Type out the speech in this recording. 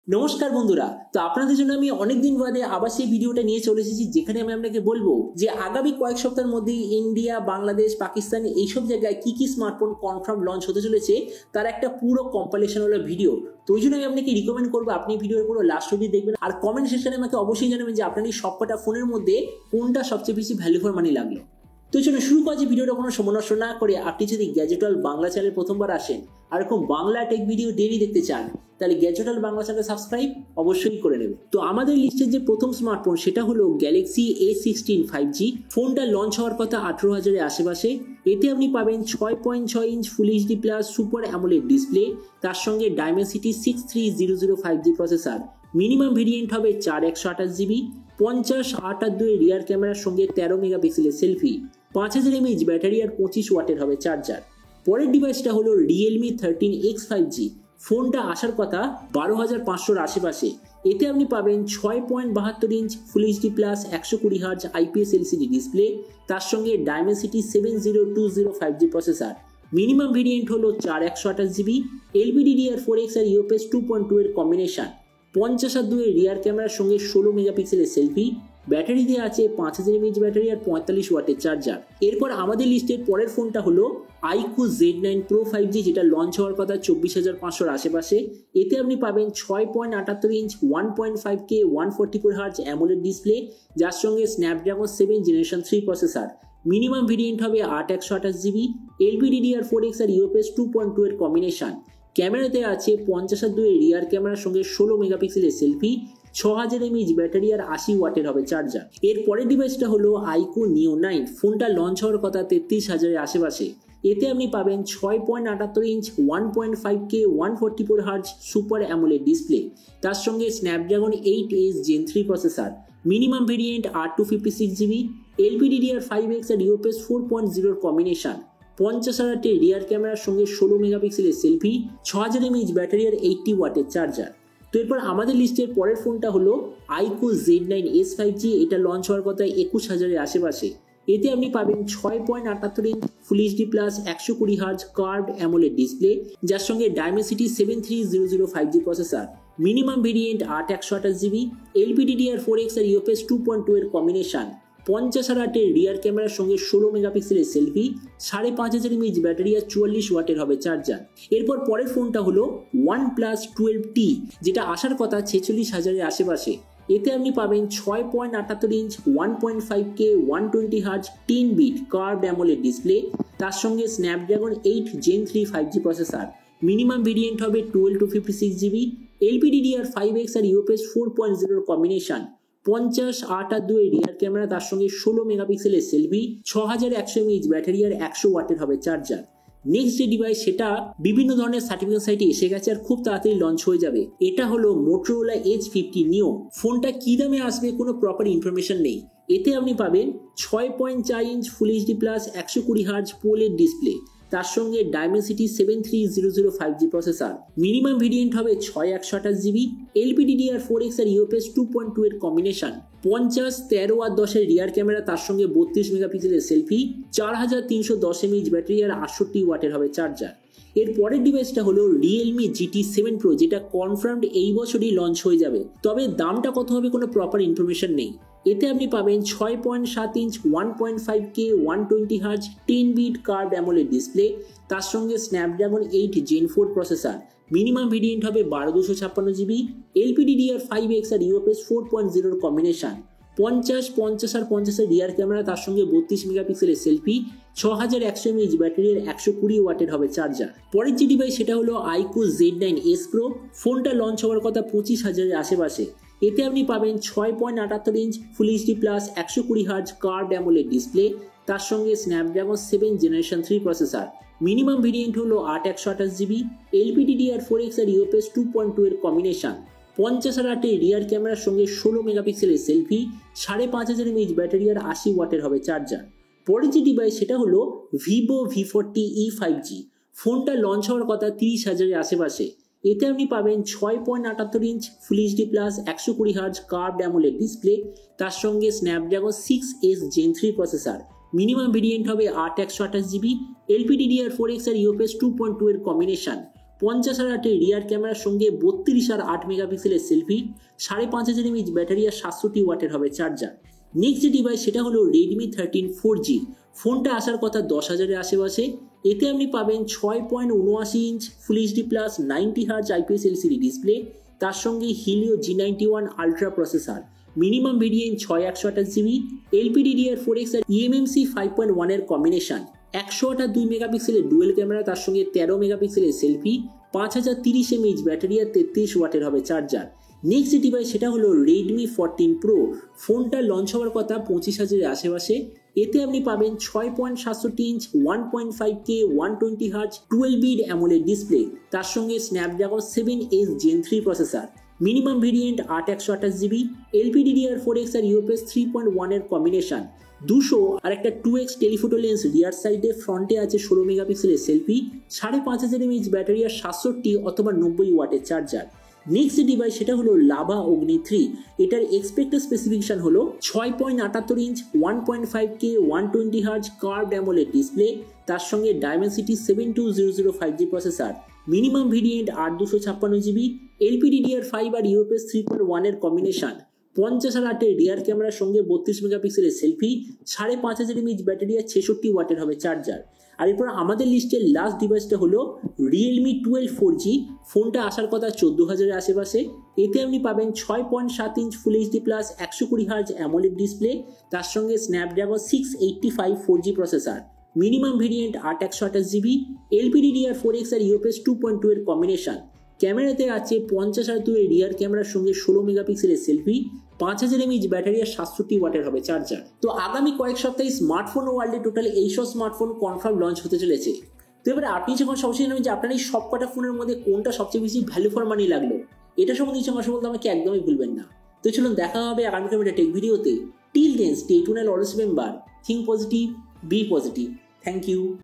নমস্কার বন্ধুরা, তো আপনাদের জন্য আমি অনেকদিন বাদে আবার সেই ভিডিওটা নিয়ে চলে এসেছি, যেখানে আমি আপনাকে বলবো যে আগামী কয়েক সপ্তাহের মধ্যে ইন্ডিয়া, বাংলাদেশ, পাকিস্তান এইসব জায়গায় কি কি স্মার্টফোন কনফার্ম লঞ্চ হতে চলেছে তার একটা পুরো কম্পাইলেশন হলো ভিডিও। তো ওই জন্য আমি আপনাকে রিকমেন্ড করবো আপনি ভিডিওর পুরো লাস্ট অবধি দেখবেন, আর কমেন্ট সেকশনে আমাকে অবশ্যই জানাবেন যে আপনার এই সবকটা ফোনের মধ্যে কোনটা সবচেয়ে বেশি ভ্যালু ফর মানি লাগলো। তো চলুন শুরু করছি ভিডিওটা কোনো সময় নষ্ট না করে। আপনি যদি গ্যাজেটওয়াল বাংলা চ্যানেল প্রথমবার আসেন আর এরকম বাংলা টেক ভিডিও ডেইলি দেখতে চান, তাহলে গ্যাজেটওয়াল বাংলা চ্যানেল সাবস্ক্রাইব অবশ্যই করে নেবে। তো আমাদের লিস্টের যে প্রথম স্মার্টফোন সেটা হলো গ্যালাক্সি A16 5G। ফোনটা লঞ্চ হওয়ার কথা 18,000-এর আশেপাশে। এতে আপনি পাবেন 6.6 inch full HD plus super AMOLED display, তার সঙ্গে Dimensity 63005G processor. Minimum variant হবে 4128GB, 50/8.2 রিয়ার ক্যামেরার সঙ্গে 13 মেগাপিক্সেলের সেলফি, 5000 mAh ব্যাটারি আর 25 ওয়াটের হবে চার্জার। পরের ডিভাইসটা হলো Realme 13X 5G। ফোনটা আসার কথা 12,500-র আশেপাশে। এতে আপনি পাবেন 6.72 inch full HD plus 120Hz IPS LCD display, তার সঙ্গে Dimensity 70205G processor. Minimum variant হলো 4128GB, LPDDR4X আর UFS 2.2 এর কম্বিনেশন, 50/2 এর রিয়ার ক্যামেরার সঙ্গে 16 মেগাপিক্সেলের সেলফি, ব্যাটারিতে আছে 5000 mAh ব্যাটারি আর 45 ওয়াটের চার্জার। এরপর আমাদের লিস্টের পরের ফোনটা হলো iQOO Z9 Pro 5G, যেটা লঞ্চ হওয়ার কথা 24,500-র আশেপাশে। এতে আপনি পাবেন 6.78 inch 1.5K 144Hz AMOLED display, যার সঙ্গে Snapdragon 7 generation 3 processor. Minimum variant হবে 8128GB, LPDDR4X আর UFS 2.2 এর কম্বিনেশন। ক্যামেরাতে আছে 50/2 এর রিয়ার ক্যামেরার সঙ্গে 16 মেগাপিক্সেলের সেলফি, 6000 mAh ব্যাটারি আর 80 ওয়াটের হবে চার্জার। এর পরের ডিভাইসটা হলো iQOO Neo 9। ফোনটা লঞ্চ হওয়ার কথা 33,000-এর আশেপাশে। এতে আপনি পাবেন 6.78 inch 1.5K 144Hz super AMOLED display, তার সঙ্গে Snapdragon 8S Gen 3 processor. Minimum variant 256GB, LPDDR5X আর UFS 4.0 কম্বিনেশন, 50,000 রিয়ার ক্যামেরার সঙ্গে 16 মেগাপিক্সেলের সেলফি, 6000 mAh ব্যাটারি আর 80 ওয়াটের চার্জার। তো এরপর আমাদের লিস্টের পরের ফোনটা হলো iQOO Z9S 5G। এটা লঞ্চ হওয়ার কথা 21,000-এর আশেপাশে। এতে আপনি পাবেন 6.78 inch full HD plus 120Hz curved AMOLED display, যার সঙ্গে Dimensity 73005G processor. Minimum variant 8128GB, LPDDR4X আর UFS 2.2 এর কম্বিনেশন, 50/8 রিয়ার ক্যামেরার সঙ্গে 16 মেগাপিক্সেলের সেলফি, 5500 mAh ব্যাটারি আর 44 ওয়াটের হবে চার্জার। এরপর পরের ফোনটা হলো OnePlus 12T, যেটা আসার কথা 46,000-এর আশেপাশে। এতে আপনি পাবেন 6.78 inch 1.5K 120Hz 10 bit curved AMOLED display, তার সঙ্গে Snapdragon 8 Gen 3 5G processor. Minimum variant হবে 12-256GB, LPDDR5X আর UFS 4.0 কম্বিনেশন, 50/8.2 রিয়ার ক্যামেরা, তার সঙ্গে 16 মেগাপিক্সেলের সেলফি, 6100 mAh ব্যাটারি আর 100 ওয়াটের হবে চার্জার। নেক্সট যে ডিভাইস সেটা বিভিন্ন ধরনের সার্টিফিকেট সাইটে এসে গেছে আর খুব তাড়াতাড়ি লঞ্চ হয়ে যাবে। এটা হলো Motorola Edge 50 Neo। ফোনটা কি দামে আসবে কোনো প্রপার ইনফরমেশন নেই। এতে আপনি পাবেন 6.4 inch full HD plus 120Hz pOLED display, তার সঙ্গে Dimensity 73005G processor. Minimum variant হবে 6128GB, LPDDR4X আর UFS 2.2 এর কম্বিনেশন, 50, 13 আর 10 এর রিয়ার ক্যামেরা, তার সঙ্গে 32 মেগাপিক্সেলের সেলফি, 4310 mAh ব্যাটারি আর 68 ওয়াটের হবে চার্জার। এর পরের ডিভাইসটা হলো Realme GT 7 Pro, যেটা কনফার্মড এই বছরই লঞ্চ হয়ে যাবে। তবে দামটা কত হবে কোনো প্রপার ইনফরমেশন নেই। এতে আপনি পাবেন 6.7 inch 1.5K 120Hz 10 bit curved AMOLED display, তার সঙ্গে Snapdragon 8 Gen 4 processor. Minimum variant হবে 12256GB, LPDDR5X আর UFS 4.0 কম্বিনেশন, 50 আর 50 এর রিয়ার ক্যামেরা, তার সঙ্গে 32 মেগাপিক্সেলের সেলফি, 6100 mAh ব্যাটারি আর 120 ওয়াটের হবে চার্জার। পরের যে ডিভাইস সেটা হলো iQOO Z9S Pro। ফোনটা লঞ্চ হওয়ার কথা 25,000-এর আশেপাশে। এতে আপনি পাবেন 6.78 inch full HD plus 120Hz curved AMOLED display, তার সঙ্গে Snapdragon 7 generation 3 processor. Minimum variant হলো 8128GB, LPDDR4X আর UFS 2.2 এর কম্বিনেশন, 50/8 রিয়ার ক্যামেরার সঙ্গে 16 মেগাপিক্সেলের সেলফি, 5500 mAh ব্যাটারি আর 80 ওয়াটের হবে চার্জার। পরের যে ডিভাইস সেটা হলো Vivo V40e 5G। ফোনটা লঞ্চ হওয়ার কথা 30,000-এর আশেপাশে। এতে আপনি পাবেন 6.78 inch full HD plus 120Hz curved AMOLED display, তার সঙ্গে Snapdragon 6S Gen 3 processor. Minimum variant হবে 8128GB, LPDDR4X আর UFS 2.2 এর কম্বিনেশন, 50,000 রিয়ার ক্যামেরার সঙ্গে 32 আর 8 মেগাপিক্সেলের সেলফি, 5500 mAh ব্যাটারি আর 700 ওয়াটের হবে চার্জার। নেক্সট যে ডিভাইস সেটা হলো Redmi 13 4G। ফোনটা আসার কথা 10,000-এর আশেপাশে। এতে আপনি পাবেন 6.79 inch full HD plus 90 hertz IPS LCD display, তার সঙ্গে Helio G91 ultra processor, minimum variant 6128GB, LPDDR4X আর eMMC 5.1 এর কম্বিনেশন, 108 আর 2 মেগাপিক্সেলের ডুয়েল ক্যামেরা, তার সঙ্গে 13 মেগাপিক্সেলের সেলফি, 5030 mAh ব্যাটারি আর 33 ওয়াটের হবে চার্জার। নেক্সট যে ডিভাইস সেটা হলো Redmi 14 Pro। ফোনটা লঞ্চ হওয়ার কথা 25,000-এর আশেপাশে। এতে আপনি পাবেন 6.67 inch 1.5K 120 hertz 12 bit AMOLED display, তার সঙ্গে Snapdragon 7S Gen 3 processor, minimum variant 8128GB, LPDDR4X আর UFS 3.1 এর কম্বিনেশন, 200 আর একটা 2x টেলিফোটো লেন্স রিয়ার সাইডে, ফ্রন্টে আছে 16 মেগাপিক্সেলের সেলফি, 5500 mAh ব্যাটারি আর 67 অথবা 90 ওয়াটের চার্জার। নেক্সট ডিভাইস সেটা হলো লাভা অগ্নি 3। এটার এক্সপেক্টেড স্পেসিফিকেশন হলো 6.78 inch 1.5K 120 hertz curved AMOLED display, তার সঙ্গে Dimensity 72005G processor, minimum variant 8256GB, LPDDR5 আর UFS 3.1 এর কম্বিনেশন, 50,000 রিয়ার ক্যামেরার সঙ্গে 32 মেগাপিক্সেলের সেলফি, 5500 mAh ব্যাটারি আর 66 ওয়াটের হবে চার্জার। আর এরপর আমাদের লিস্টের লাস্ট ডিভাইসটা হলো Realme 12 4G। ফোনটা আসার কথা 14,000-এর আশেপাশে। এতে আপনি পাবেন 6.7 inch full HD plus 120 hertz AMOLED display, তার সঙ্গে Snapdragon 685 4G processor, minimum variant 8128GB, LPDDR4X আর UFS 2.2 এর কম্বিনেশন। ক্যামেরাতে আছে 50,000 রিয়ার ক্যামেরার সঙ্গে 16 মেগাপিক্সেলের সেলফি, 5000 mAh ব্যাটারি আর 67 ওয়াটের হবে চার্জার। তো আগামী কয়েক সপ্তাহে স্মার্টফোন ওয়ার্ল্ডে টোটাল এইসব স্মার্টফোন কনফার্ম লঞ্চ হতে চলেছে। তো এবারে আপনি যখন সবচেয়ে জানাবেন যে আপনার এই সব কটা ফোনের মধ্যে কোনটা সবচেয়ে বেশি ভ্যালু ফর মানি লাগলো, এটা সম্বন্ধে কিছু আমার বলতে আমাকে একদমই ভুলবেন না। তো চলুন দেখা হবে আগামীকাল একটা টেক ভিডিওতে। Till then stay tuned and always remember, think positive, be positive. Thank you.